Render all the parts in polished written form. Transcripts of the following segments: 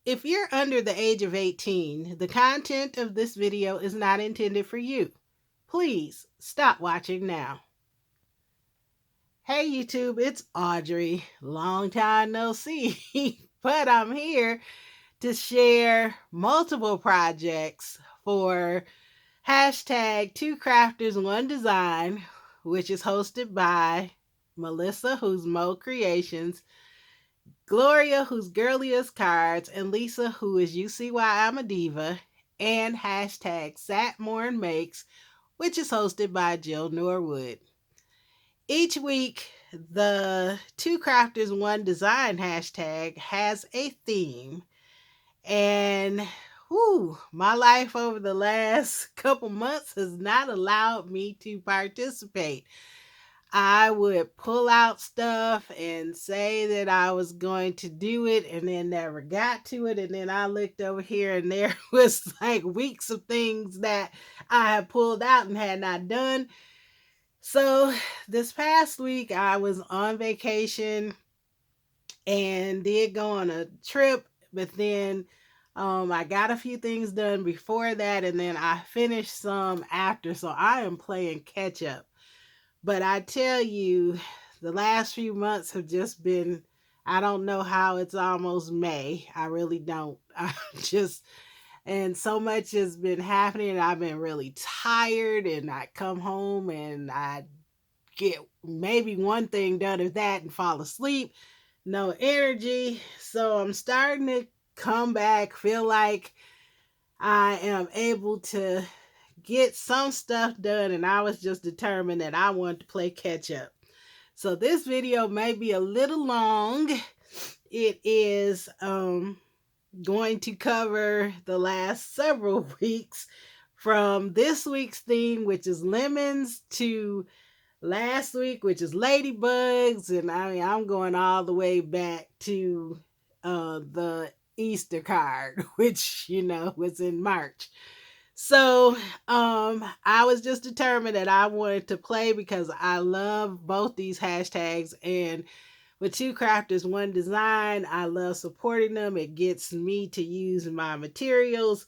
If you're under the age of 18, the content of this video is not intended for you. Please stop watching now. Hey YouTube, it's Audrey. Long time no see, but I'm here to share multiple projects for hashtag Two Crafters One Design, which is hosted by Melissa, who's Mo Creations, Gloria, who's Girliest Cards, and Lisa, who is You See Why I'm a Diva, and hashtag Satmorn Makes, which is hosted by Jill Norwood. Each week, the Two Crafters One Design hashtag has a theme, and my life over the last couple months has not allowed me to participate. I would pull out stuff and say that I was going to do it and then never got to it. And then I looked over here and there was like weeks of things that I had pulled out and had not done. So this past week I was on vacation and did go on a trip, but then I got a few things done before that and then I finished some after. So I am playing catch up. But I tell you, the last few months have just been, I don't know how it's almost May. I really don't. And so much has been happening. And I've been really tired and I come home and I get maybe one thing done of that and fall asleep. No energy. So I'm starting to come back, feel like I am able to get some stuff done, and I was just determined that I wanted to play catch up. So this video may be a little long. It is going to cover the last several weeks, from this week's theme, which is lemons, to last week, which is ladybugs, and I'm going all the way back to the Easter card, which was in March. So I was just determined that I wanted to play because I love both these hashtags, and with Two Crafters One Design, I love supporting them. It gets me to use my materials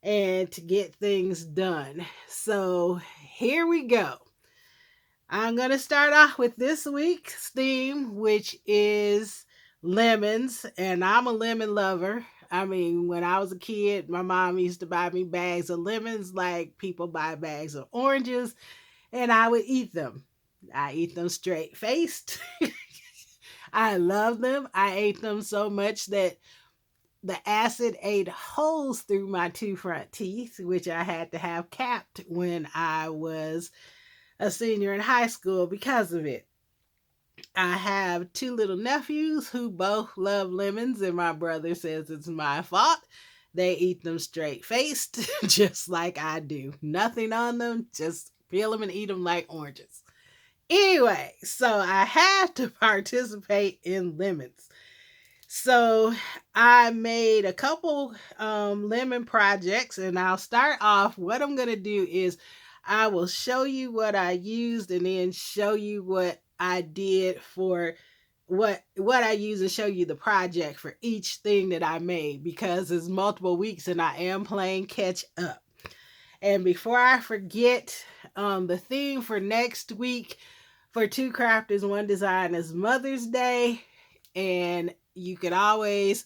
and to get things done. So here we go. I'm going to start off with this week's theme, which is lemons, and I'm a lemon lover. I mean, when I was a kid, my mom used to buy me bags of lemons like people buy bags of oranges, and I would eat them. I eat them straight faced. I love them. I ate them so much that the acid ate holes through my two front teeth, which I had to have capped when I was a senior in high school because of it. I have two little nephews who both love lemons, and my brother says it's my fault. They eat them straight faced, just like I do. Nothing on them, just peel them and eat them like oranges. Anyway, so I had to participate in lemons. So I made a couple lemon projects, and I'll start off. What I'm going to do is I will show you what I used and then show you what I did for what I use, and show you the project for each thing that I made, because it's multiple weeks and I am playing catch up. And before I forget, the theme for next week for Two Crafters One Design is Mother's Day, and you could always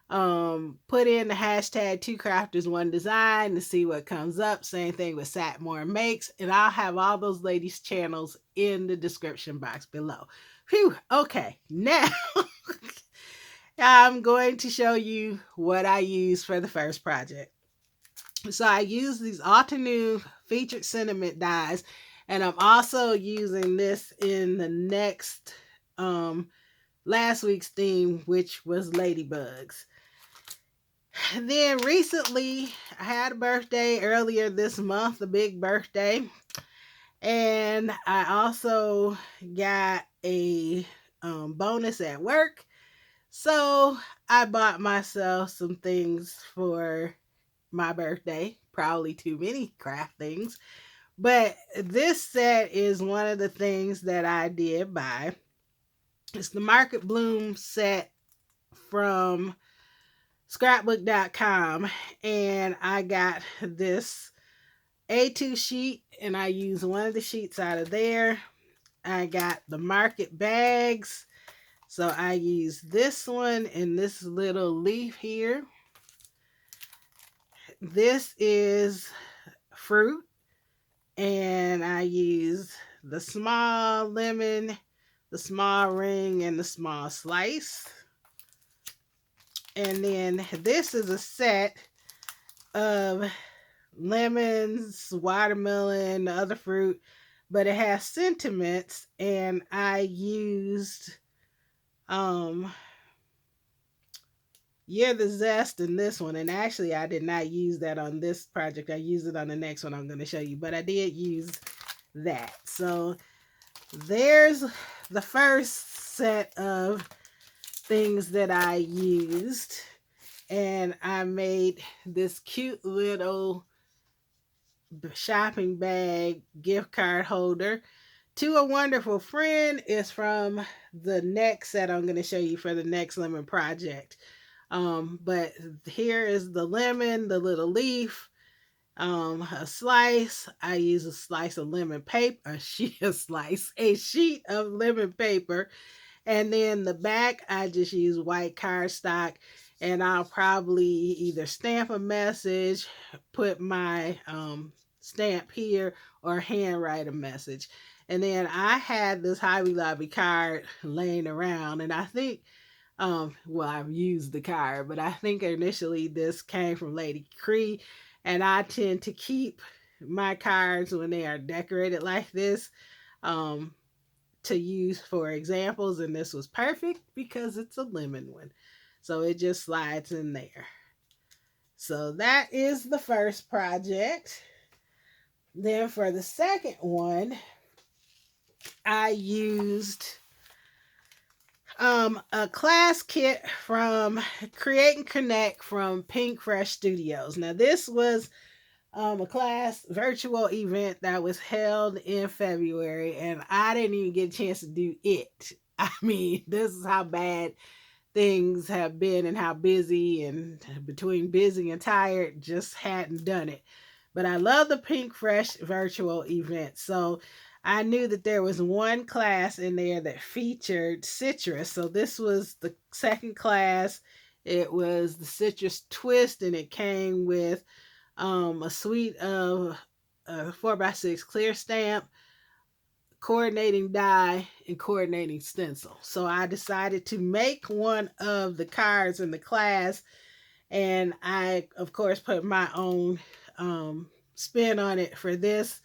put in the hashtag Two Crafters One Design to see what comes up. Same thing with Satmorn Makes, and I'll have all those ladies' channels in the description box below. Phew, okay, now I'm going to show you what I used for the first project. So I used these Altenew featured sentiment dies, and I'm also using this in the next last week's theme, which was Ladybugs. Then recently, I had a birthday earlier this month, a big birthday. And I also got a bonus at work. So I bought myself some things for my birthday. Probably too many craft things. But this set is one of the things that I did buy. It's the Market Bloom set from scrapbook.com, and I got this A2 sheet, and I used one of the sheets out of there. I got the market bags, so I used this one and this little leaf here. This is fruit, and I used the small lemon, the small ring, and the small slice. And then this is a set of lemons, watermelon, other fruit, but it has sentiments, and I used You're the Zest in this one. And actually I did not use that on this project. I used it on the next one I'm going to show you, but I did use that. So there's the first set of things that I used, and I made this cute little shopping bag gift card holder. To a Wonderful Friend is from the next set I'm going to show you for the next lemon project. But here is the lemon, the little leaf, a slice. I use a slice of lemon paper, a sheet of lemon paper. And then the back, I just use white cardstock, and I'll probably either stamp a message, put my stamp here, or handwrite a message. And then I had this Hobby Lobby card laying around, and I think, well, I've used the card, but I think initially this came from Lady Cree, and I tend to keep my cards when they are decorated like this, to use for examples, and this was perfect because it's a lemon one. So it just slides in there. So that is the first project. Then for the second one, I used a class kit from Create and Connect from Pink Fresh Studios. Now this was a class virtual event that was held in February, and I didn't even get a chance to do it. I mean, this is how bad things have been and how busy, and between busy and tired, just hadn't done it. But I love the Pink Fresh virtual event. So I knew that there was one class in there that featured citrus. So this was the second class. It was the citrus twist, and it came with a suite of 4x6 clear stamp, coordinating die, and coordinating stencil. So I decided to make one of the cards in the class, and I of course put my own spin on it for this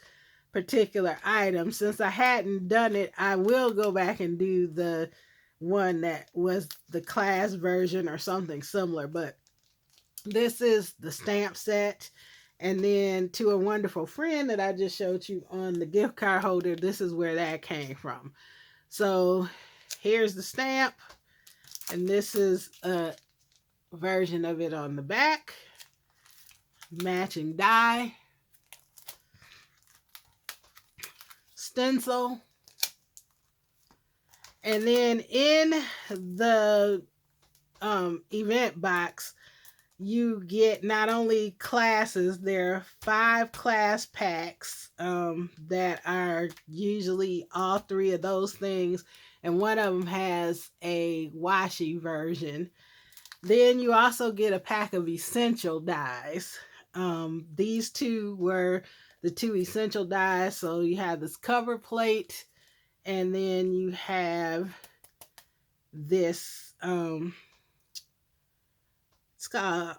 particular item. Since I hadn't done it, I will go back and do the one that was the class version or something similar, but this is the stamp set. And then To a Wonderful Friend that I just showed you on the gift card holder, this is where that came from. So here's the stamp, and this is a version of it on the back. Matching die, stencil, and then in the event box, you get not only classes, there are 5 class packs that are usually all 3 of those things, and one of them has a washi version. Then you also get a pack of essential dies. These 2 were the 2 essential dies. So you have this cover plate, and then you have this it's called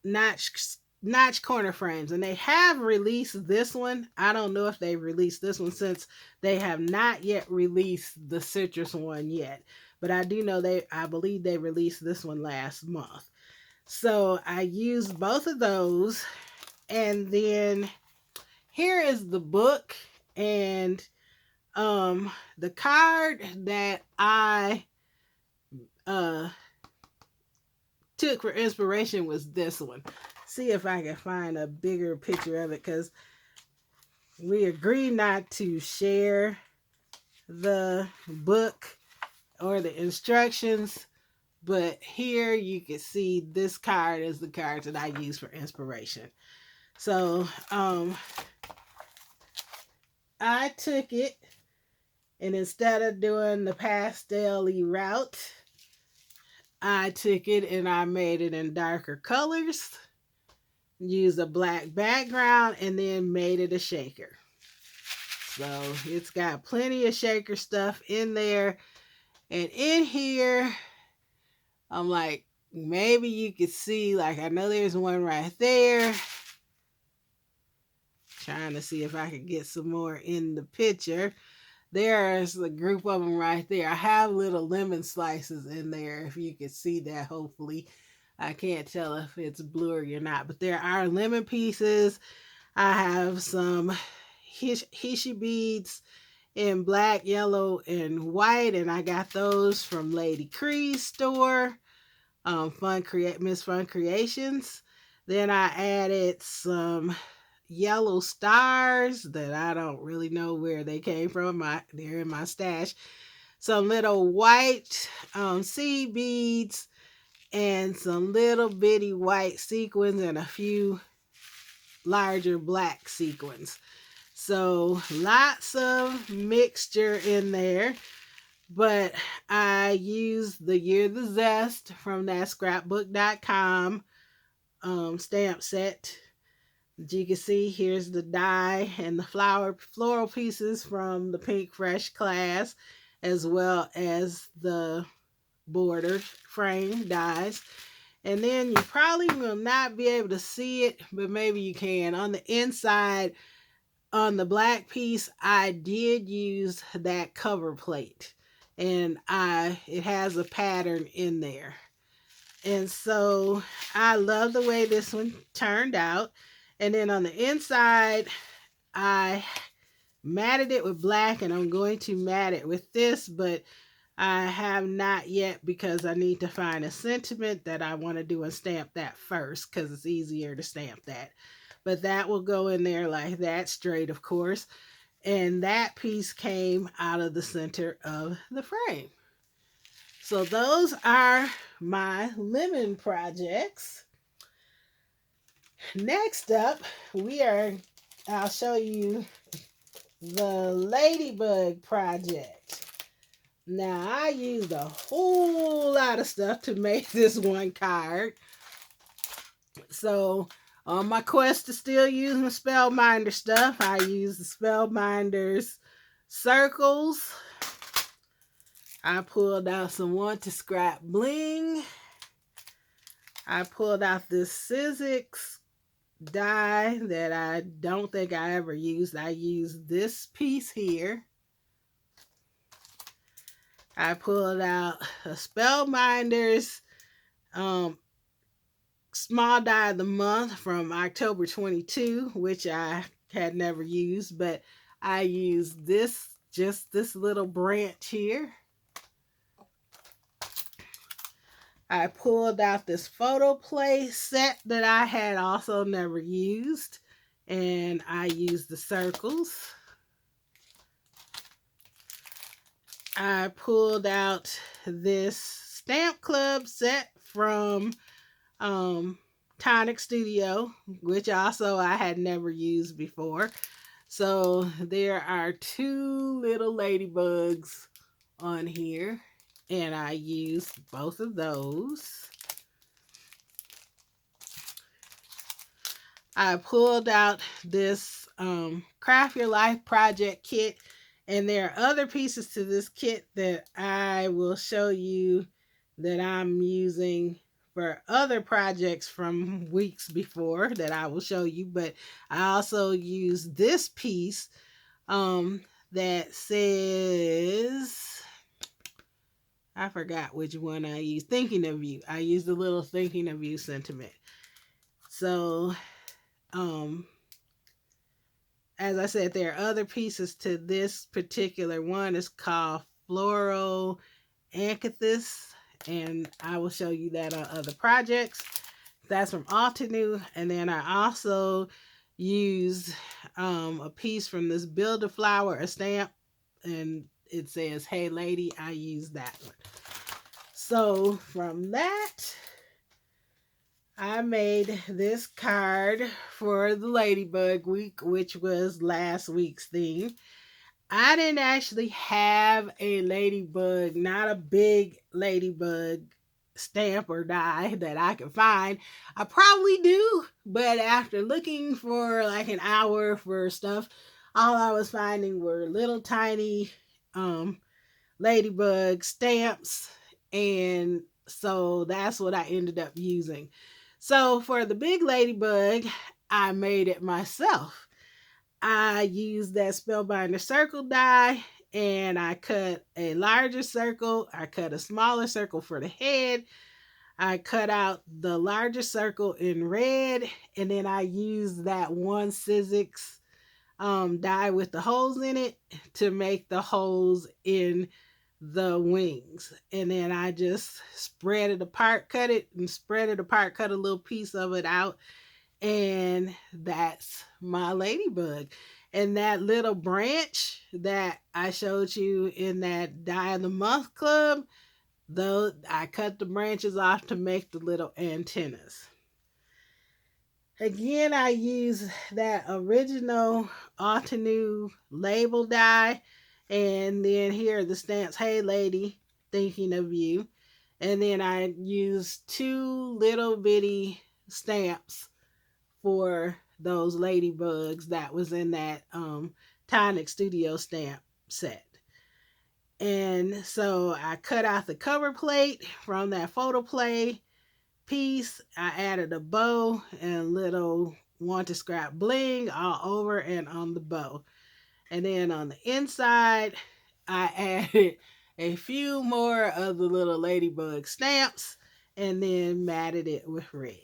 notch corner frames, and they have released this one. I don't know if they've released this one, since they have not yet released the citrus one yet, but I do know I believe they released this one last month. So I used both of those, and then here is the book, and the card that I took for inspiration was this one. See if I can find a bigger picture of it, because we agreed not to share the book or the instructions, but here you can see this card is the card that I use for inspiration. So I took it, and instead of doing the pastel-y route, I took it and I made it in darker colors, used a black background, and then made it a shaker. So it's got plenty of shaker stuff in there. And in here, I'm like, maybe you could see, like, I know there's one right there. Trying to see if I could get some more in the picture. There's a group of them right there. I have little lemon slices in there, if you can see that, hopefully. I can't tell if it's blurry or not, but there are lemon pieces. I have some Hishi beads in black, yellow, and white, and I got those from Lady Cree's store, Miss Fun Creations. Then I added some yellow stars that I don't really know where they came from. They're in my stash. Some little white seed beads and some little bitty white sequins and a few larger black sequins. So lots of mixture in there. But I used the Year the Zest from that scrapbook.com stamp set. As you can see, here's the die and the floral pieces from the Pink Fresh class, as well as the border frame dies. And then you probably will not be able to see it, but maybe you can. On the inside, on the black piece, I did use that cover plate, and it has a pattern in there. And so I love the way this one turned out. And then on the inside, I matted it with black, and I'm going to mat it with this, but I have not yet because I need to find a sentiment that I want to do and stamp that first because it's easier to stamp that. But that will go in there like that, straight, of course. And that piece came out of the center of the frame. So those are my lemon projects. Next up, I'll show you the Ladybug project. Now, I used a whole lot of stuff to make this one card. So, on my quest to still use my Spellbinder stuff, I used the Spellbinder's circles. I pulled out some Want to Scrap Bling. I pulled out this Sizzix die that I don't think I ever used. I used this piece here. I pulled out a Spellbinder's small die of the month from October 22, which I had never used, but I used just this little branch here. I pulled out this photo play set that I had also never used, and I used the circles. I pulled out this Stamp Club set from Tonic Studio, which also I had never used before. So there are two little ladybugs on here, and I used both of those. I pulled out this Craft Your Life project kit, and there are other pieces to this kit that I will show you that I'm using for other projects from weeks before that I will show you. But I also use this piece that says, I forgot which one I used. Thinking of You. I used the little Thinking of You sentiment. So, as I said, there are other pieces to this particular one. It's called Floral Anthithis, and I will show you that on other projects. That's from Altenew. And then I also used a piece from this Build-A-Flower, a stamp, and it says, Hey Lady. I used that one. So from that, I made this card for the Ladybug week, which was last week's theme. I didn't actually have a ladybug, not a big ladybug stamp or die that I could find. I probably do, but after looking for like an hour for stuff, all I was finding were little tiny ladybug stamps, and so that's what I ended up using. So for the big ladybug, I made it myself. I used that Spellbinder circle die, and I cut a larger circle. I cut a smaller circle for the head. I cut out the larger circle in red, and then I used that 1/6 die with the holes in it to make the holes in the wings. And then I just spread it apart, cut it and spread it apart, cut a little piece of it out, and that's my ladybug. And that little branch that I showed you in that Die of the Month club, though, I cut the branches off to make the little antennas. Again, I use that original Altenew label die, and then here are the stamps. Hey lady, thinking of you. And then I use 2 little bitty stamps for those ladybugs that was in that Tonic Studio stamp set. And so I cut out the cover plate from that photo play piece. I added a bow and little want to scrap bling all over and on the bow. And then on the inside, I added a few more of the little ladybug stamps and then matted it with red.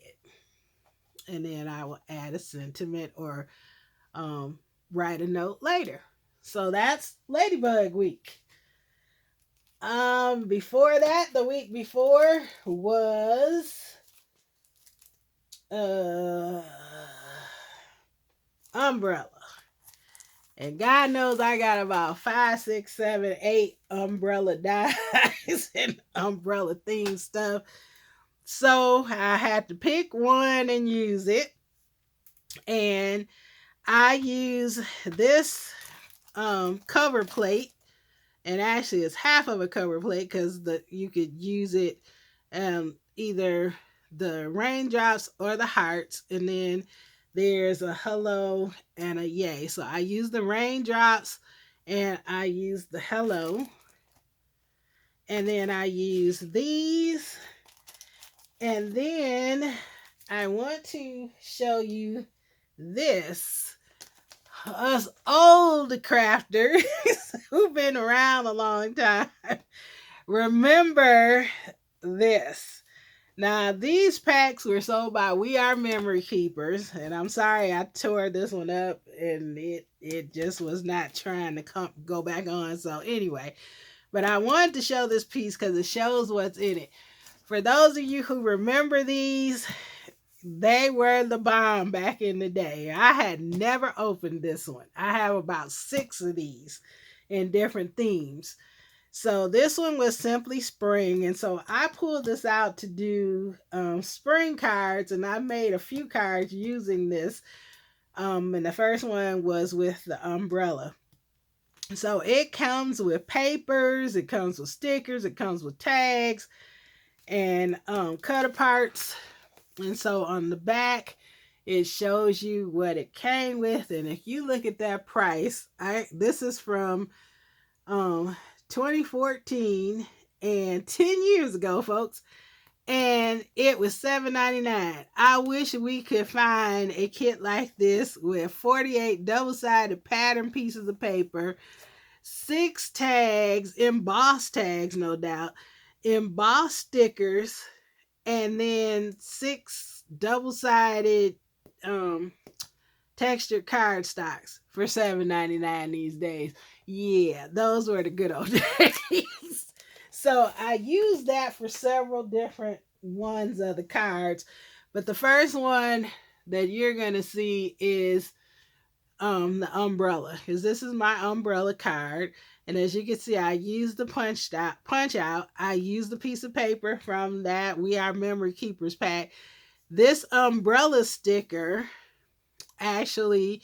And then I will add a sentiment or write a note later. So that's Ladybug week. Before that, the week before was umbrella. And God knows I got about 5, 6, 7, 8 umbrella dies and umbrella themed stuff. So I had to pick one and use it. And I use this cover plate, and actually it's half of a cover plate because you could use it either the raindrops or the hearts, and then there's a hello and a yay. So I use the raindrops and I use the hello, and then I use these, and then I want to show you this. Us old crafters who've been around a long time remember this. Now, these packs were sold by We Are Memory Keepers, and I'm sorry I tore this one up, and it just was not trying to go back on. So anyway, but I wanted to show this piece because it shows what's in it. For those of you who remember these, they were the bomb back in the day. I had never opened this one. I have about 6 of these in different themes. So this one was simply spring, and so I pulled this out to do spring cards, and I made a few cards using this. And the first one was with the umbrella. So it comes with papers, it comes with stickers, it comes with tags, and cut aparts. And so on the back, it shows you what it came with. And if you look at that price, this is from 2014, and 10 years ago, folks, and it was $7.99. I wish we could find a kit like this with 48 double-sided pattern pieces of paper, 6 tags, embossed tags, no doubt, embossed stickers, and then 6 double-sided textured card stocks for $7.99 these days. Yeah, those were the good old days. So I used that for several different ones of the cards, but the first one that you're going to see is the umbrella, because this is my umbrella card. And as you can see, I used the punch out. I used a piece of paper from that We Are Memory Keepers pack. This umbrella sticker actually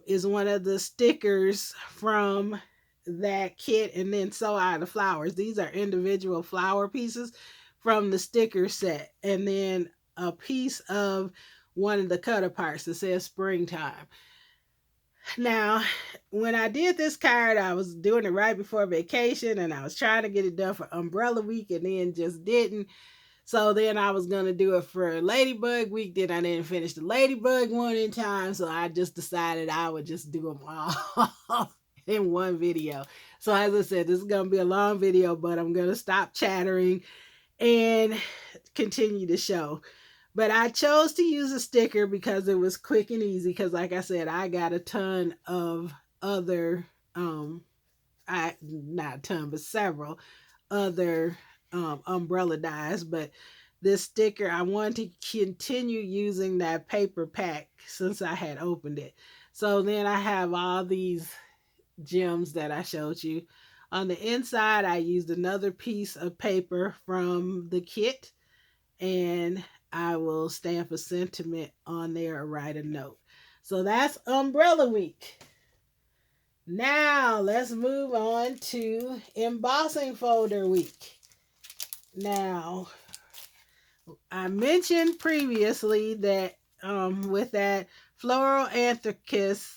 is one of the stickers from that kit, and then so are the flowers. These are individual flower pieces from the sticker set, and then a piece of one of the cutter parts that says springtime. Now, when I did this card, I was doing it right before vacation, and I was trying to get it done for Umbrella Week, and then just didn't. So then I was gonna do it for Ladybug Week. Then I didn't finish the Ladybug one in time, so I just decided I would just do them all in one video. So as I said, this is gonna be a long video, but I'm gonna stop chattering and continue the show. But I chose to use a sticker because it was quick and easy. Because like I said, I got a ton of other, not a ton, but several other umbrella dies. But this sticker, I wanted to continue using that paper pack since I had opened it. So then I have all these gems that I showed you. On the inside, I used another piece of paper from the kit, and I will stamp a sentiment on there or write a note. So that's Umbrella Week. Now let's move on to Embossing Folder Week. Now, I mentioned previously that with that floral anthracis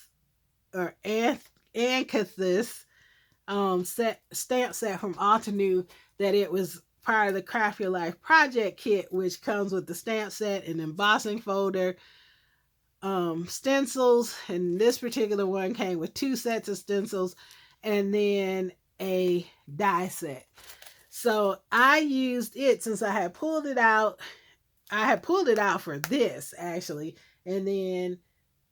or anthracis stamp set from Altenew, that it was part of the Craft Your Life project kit, which comes with the stamp set and embossing folder, stencils, and this particular one came with 2 sets of stencils and then a die set. So I used it since I had pulled it out. I had pulled it out for this actually, and then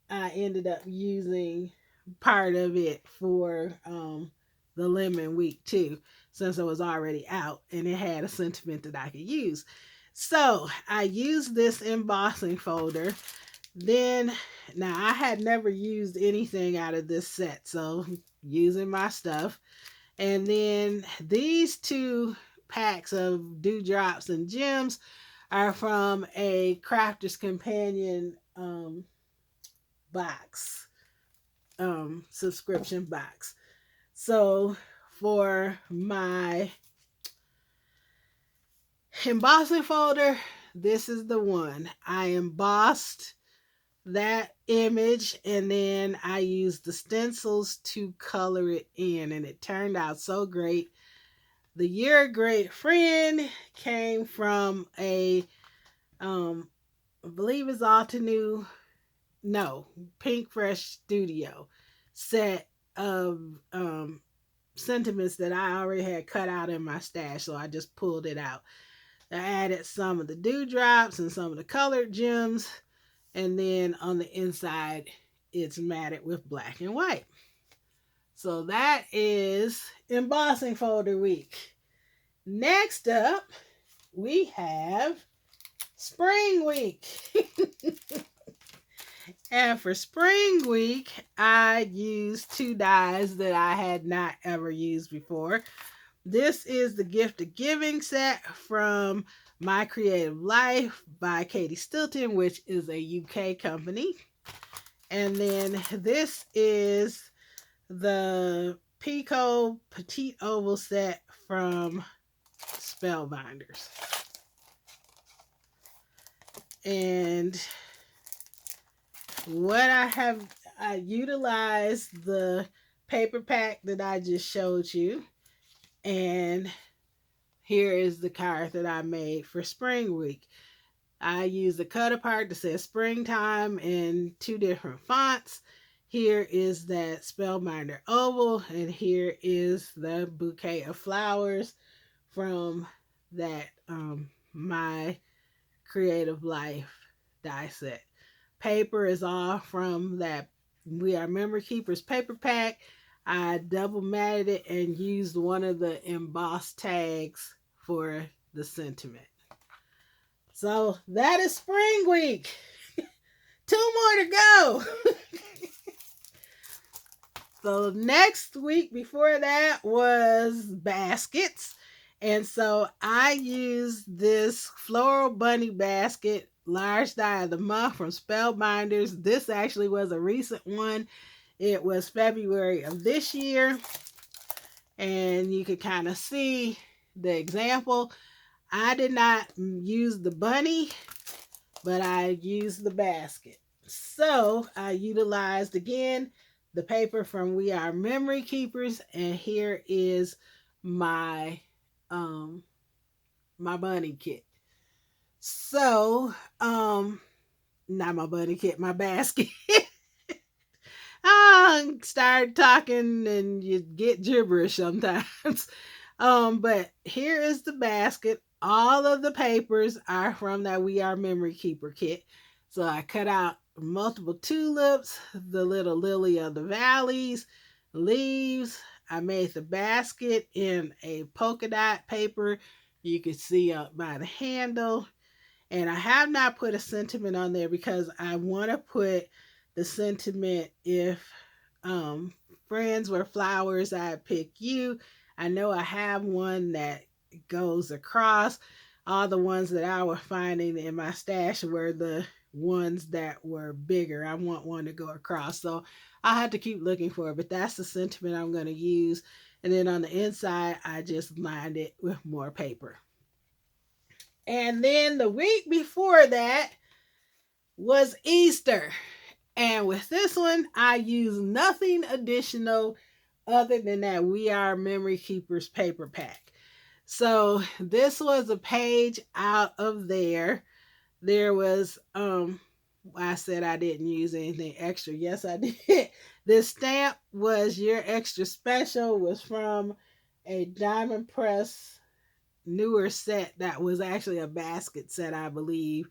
I ended up using part of it for the Lemon Week too, since it was already out and it had a sentiment that I could use. So I used this embossing folder. Then, now I had never used anything out of this set, so using my stuff. And then these 2 packs of dewdrops and gems are from a Crafter's Companion box, subscription box. So for my embossing folder, this is the one. I embossed that image, and then I used the stencils to color it in, and it turned out so great. The Your Great Friend came from a I believe it's Altenew, no, Pink Fresh Studio set of sentiments that I already had cut out in my stash, so I just pulled it out. I added some of the dewdrops and some of the colored gems, and then on the inside it's matted with black and white. So that is Embossing Folder Week. Next up, we have Spring Week. And for Spring Week, I used 2 dies that I had not ever used before. This is the Gift of Giving set from My Creative Life by Katie Stilton, which is a UK company. And then this is the Pico Petite Oval set from Spellbinders. And what I utilized the paper pack that I just showed you, and here is the card that I made for Spring Week. I used the cutter part that says springtime in 2 different fonts. Here is that Spellbinder oval, and here is the bouquet of flowers from that My Creative Life die set. Paper is all from that We Are Memory Keepers paper pack. I double matted it and used one of the embossed tags for the sentiment. So that is Spring Week. 2 more to go. the next week before that was baskets. And so I used this floral bunny basket, large die of the month from Spellbinders. This actually was a recent one. It was February of this year. And you could kind of see the example. I did not use the bunny, but I used the basket. So I utilized again the paper from We Are Memory Keepers, and here is my my bunny kit. So not my bunny kit, my basket. I start talking and you get gibberish sometimes. But here is the basket. All of the papers are from that We Are Memory Keeper kit. So I cut out multiple tulips, the little lily of the valleys, leaves. I made the basket in a polka dot paper. You can see by the handle. And I have not put a sentiment on there because I want to put the sentiment, if friends were flowers, I'd pick you. I know I have one that goes across. All the ones that I was finding in my stash were the ones that were bigger. I want one to go across. So I have to keep looking for it, but that's the sentiment I'm going to use. And then on the inside, I just lined it with more paper. And then the week before that was Easter. And with this one, I used nothing additional other than that We Are Memory Keepers paper pack. So this was a page out of there. There was, I said I didn't use anything extra. Yes, I did. This stamp was Your Extra Special, was from a Diamond Press newer set that was actually a basket set, I believe,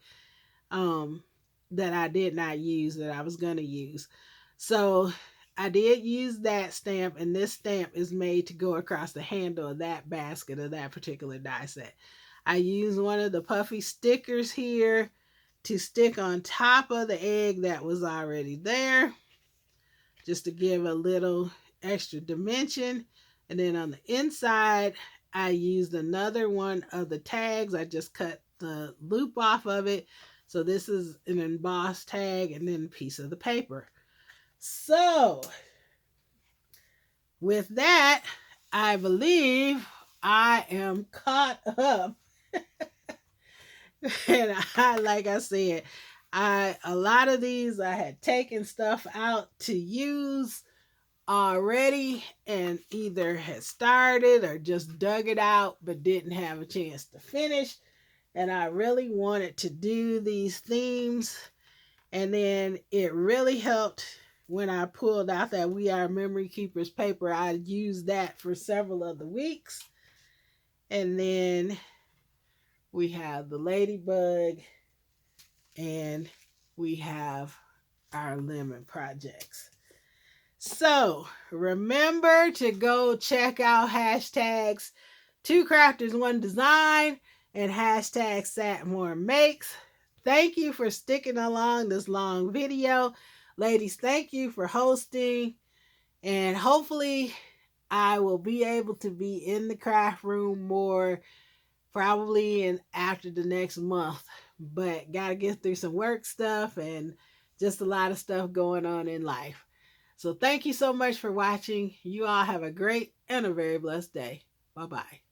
that I did not use, that I was going to use. So I did use that stamp, and this stamp is made to go across the handle of that basket of that particular die set. I used one of the puffy stickers here to stick on top of the egg that was already there, just to give a little extra dimension. And then on the inside, I used another one of the tags. I just cut the loop off of it. So this is an embossed tag and then a piece of the paper. So with that, I believe I am caught up. And like I said, a lot of these I had taken stuff out to use already and either had started or just dug it out but didn't have a chance to finish. And I really wanted to do these themes. And then it really helped when I pulled out that We Are Memory Keepers paper. I used that for several of the weeks. And then we have the Ladybug and we have our lemon projects. So remember to go check out hashtags 2 crafters 1 design and hashtag Satmore Makes. Thank you for sticking along this long video. Ladies, thank you for hosting. And hopefully I will be able to be in the craft room more probably in after the next month. But got to get through some work stuff and just a lot of stuff going on in life. So thank you so much for watching. You all have a great and a very blessed day. Bye-bye.